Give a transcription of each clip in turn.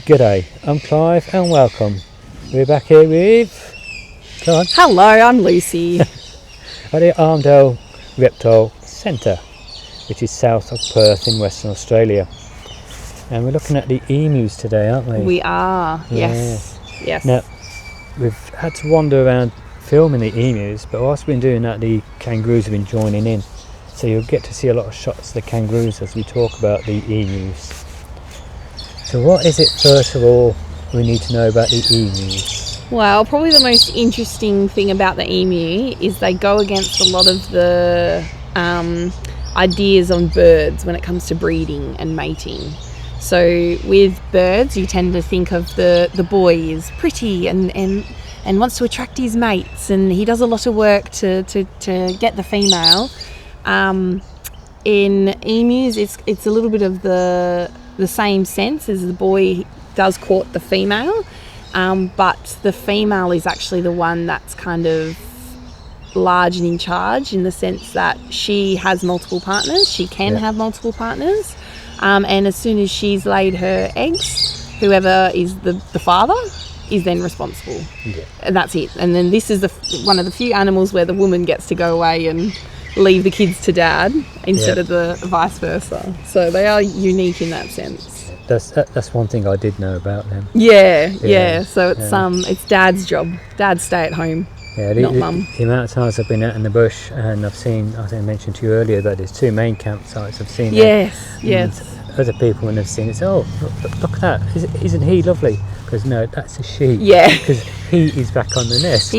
G'day, I'm Clive and welcome. We're back here with... Come on. Hello, I'm Lucy. At the Armdale Reptile Centre, which is south of Perth in Western Australia. And we're looking at the emus today, aren't we? We are, yes. Now, we've had to wander around filming the emus, but whilst we've been doing that, the kangaroos have been joining in. So you'll get to see a lot of shots of the kangaroos as we talk about the emus. So what is it, first of all, we need to know about the emus? Well, probably the most interesting thing about the emu is they go against a lot of the ideas on birds when it comes to breeding and mating. So with birds, you tend to think of the boy is pretty and wants to attract his mates, and he does a lot of work to get the female. In emus, it's a little bit of the same sense as the boy does court the female, but the female is actually the one that's kind of large and in charge, in the sense that she has multiple partners. She can have multiple partners, and as soon as she's laid her eggs, whoever is the father is then responsible, and that's it. And then this is one of the few animals where the woman gets to go away and leave the kids to dad instead of the vice versa. So they are unique in that sense. That's one thing I did know about them. Yeah. So it's dad's job. Dad stay at home, not mum. The amount of times I've been out in the bush, and I've seen, I think I mentioned to you earlier that there's two main campsites. I've seen Yes. Other people, when they've seen it, say, "Oh, look at that! Isn't he lovely?" Because no, that's a she. Yeah. Because he is back on the nest.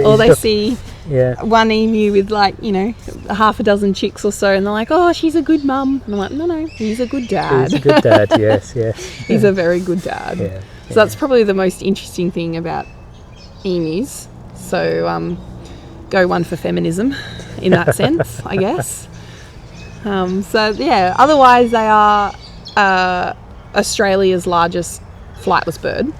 Or they see one emu with half a dozen chicks or so, and they're like, "Oh, she's a good mum." And I'm like, "No, he's a good dad." He's a good dad. Yes. He's a very good dad. Yeah. So that's probably the most interesting thing about emus. So go one for feminism in that sense, I guess. Otherwise they are Australia's largest flightless bird.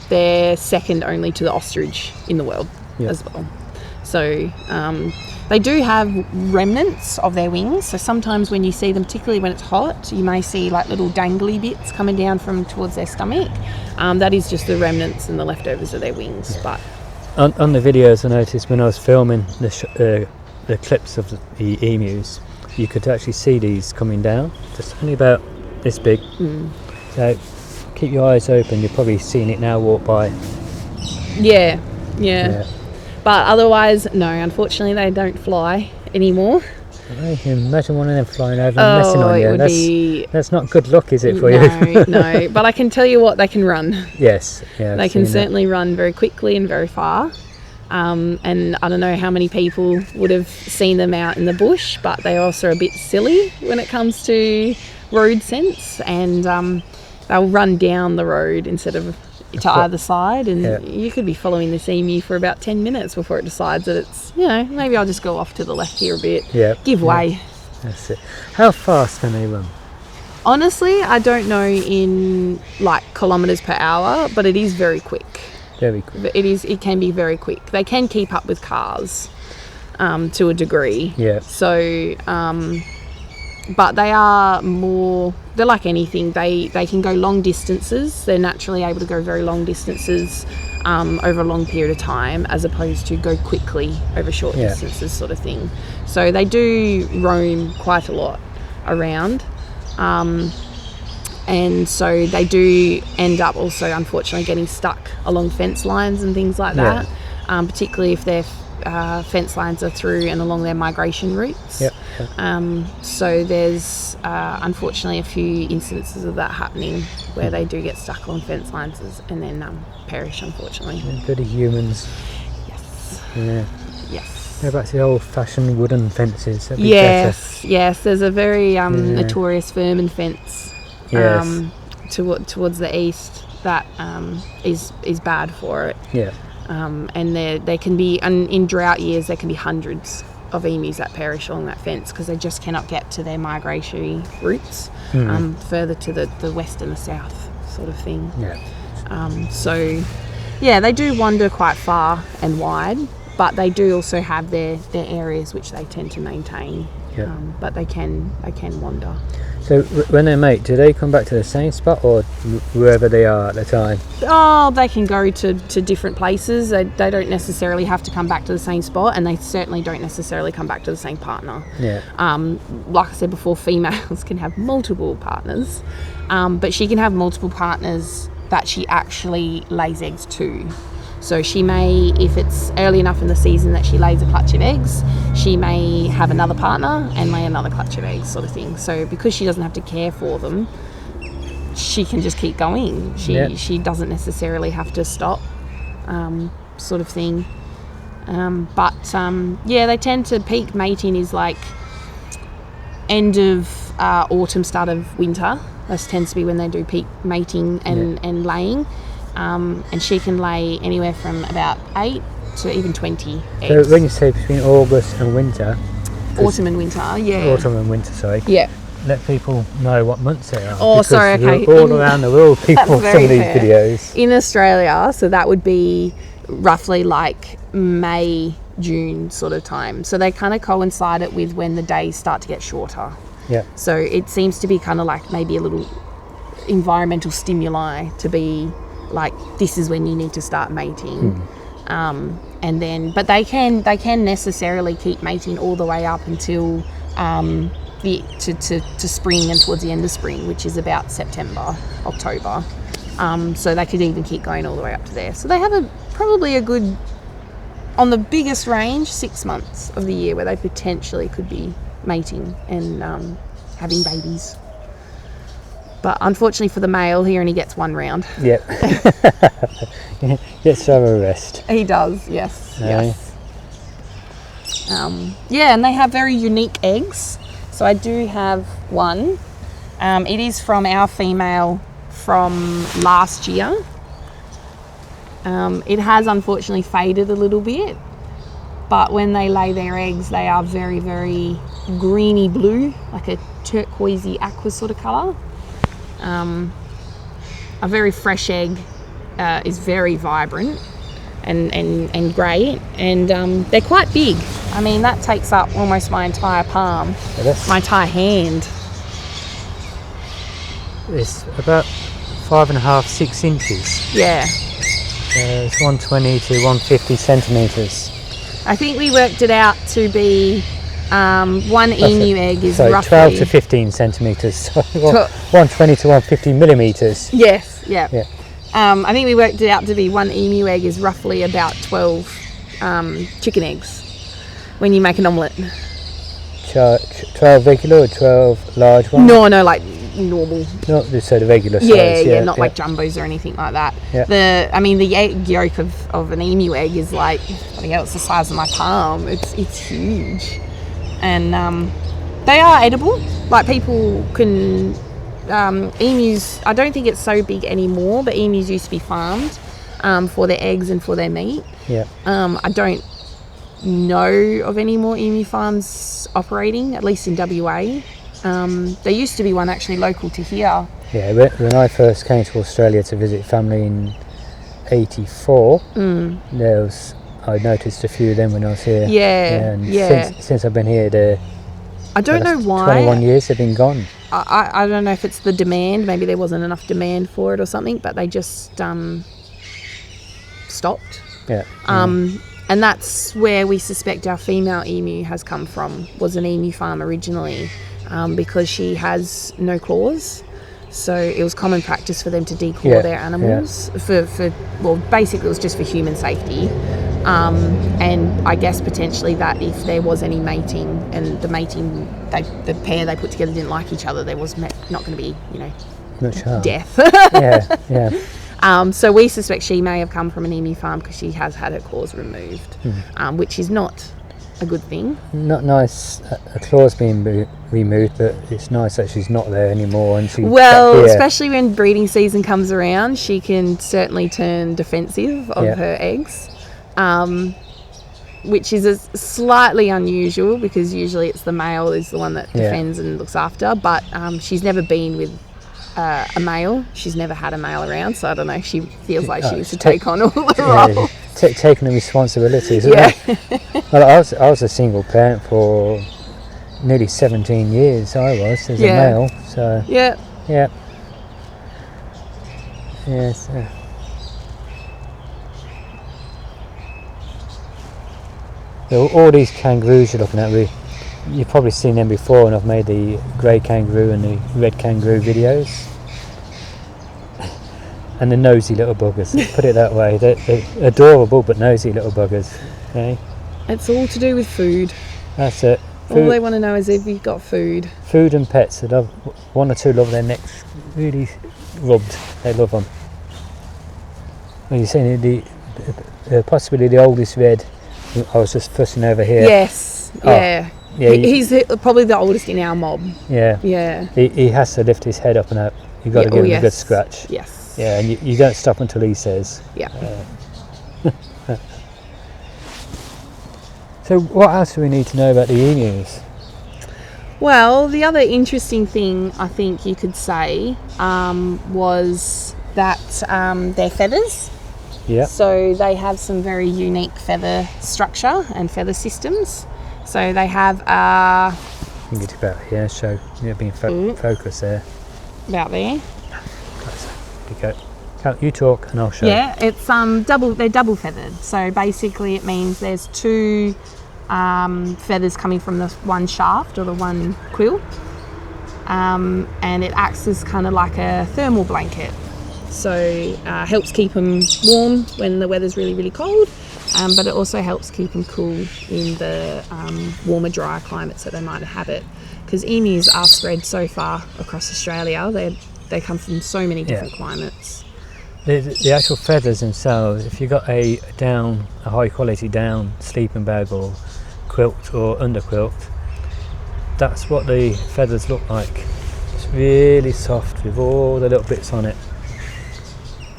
They're second only to the ostrich in the world as well. So they do have remnants of their wings. So sometimes when you see them, particularly when it's hot, you may see like little dangly bits coming down from towards their stomach. That is just the remnants and the leftovers of their wings. But on the videos, I noticed when I was filming the clips of the emus, you could actually see these coming down. Just only about this big. So keep your eyes open. You've probably seen it now walk by. Yeah. But otherwise, no, unfortunately they don't fly anymore. I can imagine one of them flying over and messing on you. That's not good luck, is it, for you? No, but I can tell you what, they can run. Yes. They can certainly run very quickly and very far. And I don't know how many people would have seen them out in the bush, but they also are a bit silly when it comes to road sense, and they'll run down the road instead of to either side, and you could be following this emu for about 10 minutes before it decides that it's, maybe I'll just go off to the left here a bit, give way. That's it. How fast can they run? Honestly, I don't know in kilometres per hour, but it is very quick. Very quick. It can be very quick. They can keep up with cars to a degree. Yeah. So, but they are more, they're like anything. They can go long distances. They're naturally able to go very long distances over a long period of time, as opposed to go quickly over short distances sort of thing. So they do roam quite a lot around. And so they do end up also, unfortunately, getting stuck along fence lines and things like that, particularly if their fence lines are through and along their migration routes. So there's unfortunately a few instances of that happening where they do get stuck along fence lines and then perish, unfortunately. Bloody humans. Yes. Yeah. Yes. They're back to the old-fashioned wooden fences. Yes. There's a very notorious vermin fence. Towards the east that is bad for it. And there can be, and in drought years there can be hundreds of emus that perish along that fence because they just cannot get to their migratory routes further to the west and the south sort of thing. They do wander quite far and wide, but they do also have their areas which they tend to maintain. But they can wander. So when they mate, do they come back to the same spot or wherever they are at the time? Oh, they can go to different places. They don't necessarily have to come back to the same spot, and they certainly don't necessarily come back to the same partner. Yeah. Like I said before, females can have multiple partners, but she can have multiple partners that she actually lays eggs to. So she may, if it's early enough in the season that she lays a clutch of eggs, she may have another partner and lay another clutch of eggs, sort of thing. So because she doesn't have to care for them, she can just keep going. She doesn't necessarily have to stop, sort of thing. They tend to peak mating is like end of autumn, start of winter. That tends to be when they do peak mating and laying. And she can lay anywhere from about 8 to even 20 eggs. So when you say between August and winter... Autumn and winter, yeah. Autumn and winter, sorry. Yeah. Let people know what months they are. Oh, sorry, okay. All around the world, people watch some of these videos. In Australia, so that would be roughly like May, June sort of time. So they kind of coincide it with when the days start to get shorter. Yeah. So it seems to be kind of like maybe a little environmental stimuli to be like, this is when you need to start mating. And then, but they can necessarily keep mating all the way up until to spring and towards the end of spring, which is about September, October. So they could even keep going all the way up to there. So they have probably a good, on the biggest range, 6 months of the year where they potentially could be mating and having babies. But unfortunately for the male, he only gets one round. Yep. Gets to have a rest. He does, yes. Yes. And they have very unique eggs. So I do have one. It is from our female from last year. It has unfortunately faded a little bit, but when they lay their eggs, they are very, very greeny blue, like a turquoisey aqua sort of colour. A very fresh egg is very vibrant and grey, and they're quite big. I mean, that takes up almost my entire palm, my entire hand. It's about 5.5, 6 inches. Yeah. It's 120 to 150 centimetres. I think we worked it out to be one emu egg is roughly 12 to 15 centimetres. So 120 to 150 millimetres. Yes, yeah. I think we worked it out to be one emu egg is roughly about 12 chicken eggs when you make an omelette. 12 regular or 12 large ones? No, like normal. Not the sort of regular size. Yeah, not like jumbos or anything like that. Yeah. The egg yolk of an emu egg is like, it's the size of my palm. It's huge. And they are edible. Like people can, emus, I don't think it's so big anymore, but emus used to be farmed for their eggs and for their meat. Yeah. I don't know of any more emu farms operating, at least in WA. There used to be one actually local to here. Yeah, when I first came to Australia to visit family in '84, I noticed a few of them when I was here. Since I've been here, I don't know why. 21 years they've been gone. I don't know if it's the demand. Maybe there wasn't enough demand for it or something, but they just stopped. Yeah. And that's where we suspect our female emu has come from. Was an emu farm originally, because she has no claws. So it was common practice for them to declaw their animals basically it was just for human safety. And I guess potentially that if there was any mating and the pair they put together didn't like each other, there was not going to be, death. So we suspect she may have come from an emu farm because she has had her claws removed, which is not a good thing. Not nice, a claw's being removed, but it's nice that she's not there anymore. And especially when breeding season comes around, she can certainly turn defensive of her eggs, which is slightly unusual because usually it's the male is the one that defends and looks after, but she's never been with a male. She's never had a male around, so I don't know, she feels like she needs to take on all the roles. Taking the responsibilities. Well, I was a single parent for nearly 17 years I was as a male, so Yeah. yeah. Yes. So all these kangaroos you're looking at, you've probably seen them before, and I've made the grey kangaroo and the red kangaroo videos. And the nosy little buggers, put it that way. They're adorable but nosy little buggers. Okay? It's all to do with food. That's it. All they want to know is if you've got food. Food and pets. They love, one or two love their necks really rubbed. They love them. Well, you're saying possibly the oldest red. I was just fussing over here. Yes. Yeah. Yeah. He's probably the oldest in our mob. Yeah. Yeah. He has to lift his head up and out. You've got to give him a good scratch. Yes. Yeah, and you don't stop until he says. Yeah. So what else do we need to know about the emus? Well, the other interesting thing I think you could say was that their feathers. Yeah. So they have some very unique feather structure and feather systems. So they have I can get about here, show being focused there. About there. Okay. You talk and I'll show. Yeah, it's they're double feathered. So basically it means there's two feathers coming from the one shaft or the one quill, and it acts as kind of like a thermal blanket. So helps keep them warm when the weather's really, really cold, but it also helps keep them cool in the warmer, drier climates that they might inhabit. Because emus are spread so far across Australia, they come from so many different climates. The actual feathers themselves, if you've got a high quality down sleeping bag or quilt or underquilt, that's what the feathers look like. It's really soft with all the little bits on it.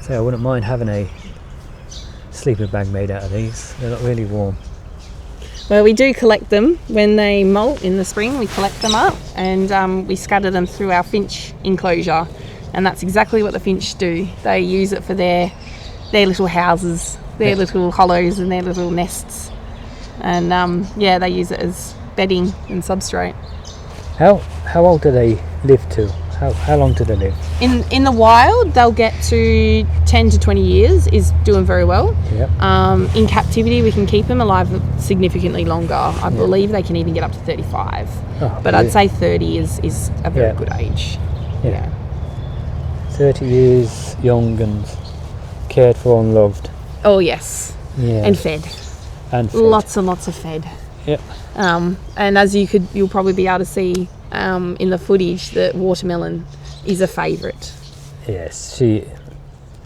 So I wouldn't mind having a sleeping bag made out of these. They're not really warm. Well, we do collect them when they molt in the spring. We collect them up and we scatter them through our finch enclosure, and that's exactly what the finch do. They use it for their little houses, their little hollows and their little nests, and they use it as bedding and substrate. How old do they live to? How long do they live? In the wild, they'll get to 10 to 20 years, is doing very well. Yep. In captivity, we can keep them alive significantly longer. I believe they can even get up to 35. But I'd say 30 is a very good age. Yeah. 30 years young and cared for and loved. Oh, yes. Yeah. And fed. Lots and lots of fed. Yep. And as you'll probably be able to see in the footage, that watermelon is a favourite. Yes, she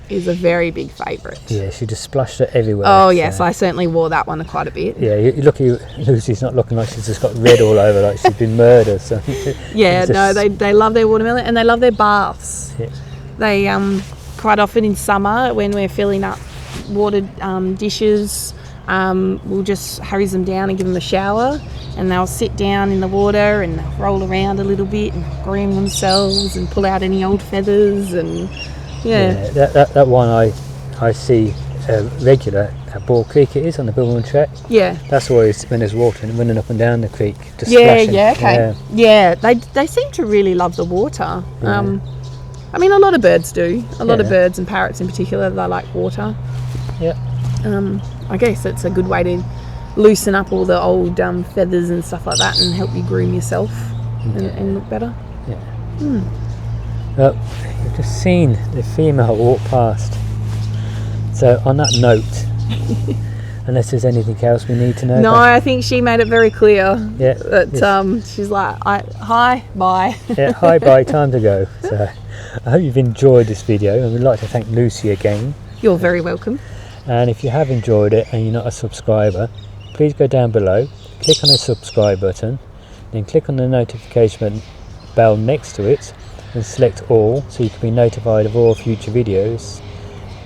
is a very big favourite. Yeah, she just splashed it everywhere. Oh yes, I certainly wore that one quite a bit. Yeah, you're lucky Lucy's not looking like she's just got red all over, like she's been murdered. So yeah, no, they love their watermelon and they love their baths. Yeah. They quite often in summer when we're filling up watered dishes, we'll just hose them down and give them a shower, and they'll sit down in the water and roll around a little bit and groom themselves and pull out any old feathers. And that one I see regular at Ball Creek. It is on the Bilberman track. Yeah, that's always when there's water and running up and down the creek, just splashing. Okay. Yeah, they seem to really love the water. I mean, a lot of birds do. A lot of birds and parrots in particular, they like water. Yeah. I guess it's a good way to loosen up all the old feathers and stuff like that and help you groom yourself and look better. Yeah. Well, you've just seen the female walk past. So on that note, unless there's anything else we need to know. No, I think she made it very clear that she's like, hi, bye. Yeah, hi, bye, time to go. So I hope you've enjoyed this video, and we'd like to thank Lucy again. You're very welcome. And if you have enjoyed it and you're not a subscriber, please go down below, click on the subscribe button, then click on the notification bell next to it and select all so you can be notified of all future videos,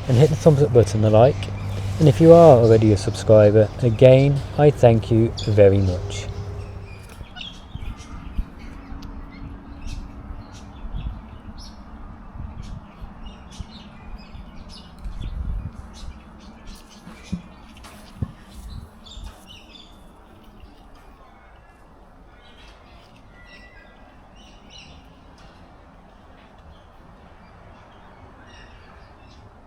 and hit the thumbs up button and like. And if you are already a subscriber, again I thank you very much.